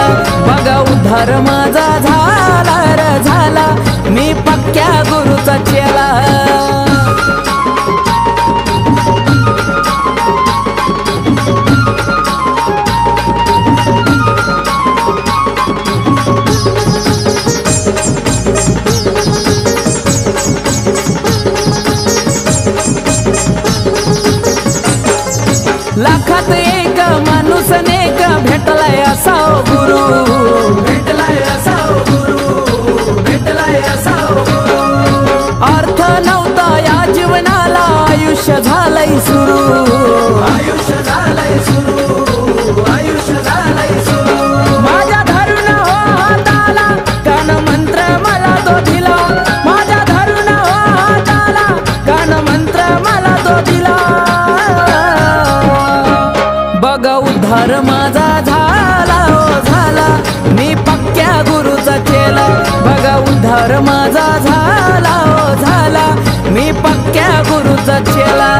चेला बघा उद्धार माझा झाला रे झाला मी पक्क्या गुरुचा चेला लाखात एक माणूस नेक भेटलाय असा गुरु भेटलाय असा गुरु भेटलाय असा गुरु अर्थ नव्हता या जीवनाला आयुष्य झालंय सुरू आयुष्य झालंय सुरू आयुष्य झालंय सुरू माझ्या धरून हो हाताला कान मंत्र मला तो दिला माझ्या धरून हो हाताला कान मंत्र मला तो दिला बघा उद्धार माझा झाला हो झाला मी पक्क्या गुरुचा चेला बघा उद्धार माझा झाला हो झाला मी पक्क्या गुरुचा चेला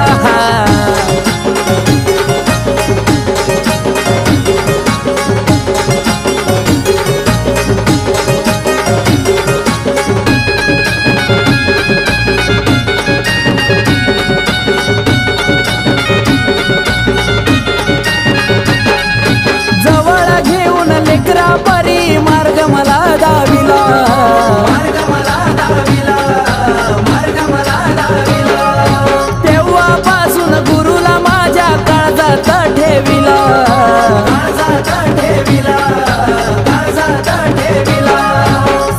लेकरा परी मार्ग मला दाविला मार्ग मला दाविला मार्ग मला दाविला तेव्हापासून गुरुला माझ्या काळजात ठेविला काळजात ठेविला काळजात ठेविला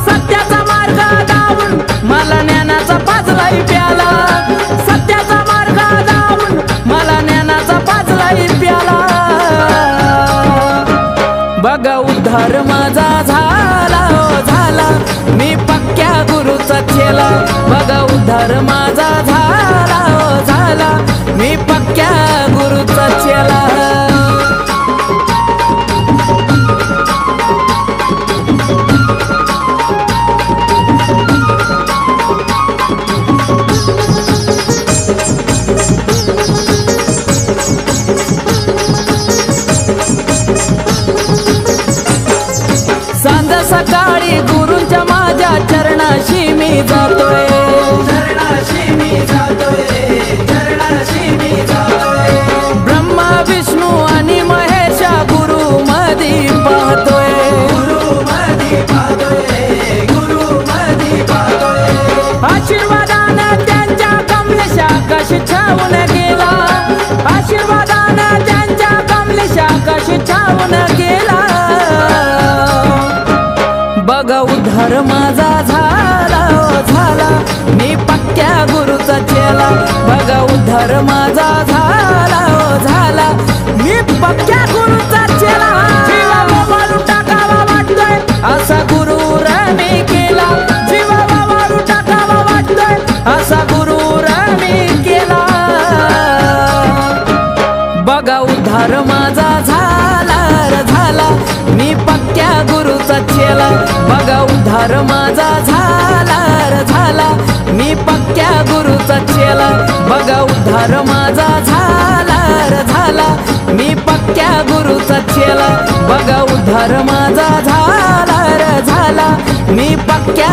सत्याचा मार्ग दावून मला ज्ञानाचा पाजलाही प्याला सत्याचा मार्ग दावून मला ज्ञानाचा पाजलाही प्याला बघा उद्धार माझा झाला हो झाला मी पक्क्या गुरुचा चेला बघा उद्धार माझा झाला हो झाला मी पक्क्या गुरुचा चेला सकाळी गुरूंच्या माझ्या चरणाशी मी जातोय चरणाशी मी जातोय चरणाशी मी जातोय ब्रह्मा विष्णू आणि महेश गुरु मधी पाहतोय गुरु मधी पाहतोय गुरु मधी पाहतोय आशीर्वादानं त्यांच्या कमलेशा कशी छावून गेला आशीर्वादानं त्यांच्या कमलेशा कशी छावून गेला बघा उद्धार माझा झाला हो झाला मी पक्क्या गुरुचा चेला बघा उद्धार माझा झाला हो झाला मी पक्क्या गुरुचा चेला जीवा वाळू टाकावा वाटतोय असा गुरु मी केला जीवा वाळू टाकावा वाटतोय असा गुरु मी केला बघा उद्धार माझा झाला रे झाला मी पक्क्या गुरुचा चेला बघा उद्धार माझा झाला रे झाला मी पक्क्या गुरुचा चेला बघा उद्धार माझा झाला रे झाला मी पक्क्या गुरुचा चेला बघा उद्धार माझा झाला रे झाला मी पक्क्या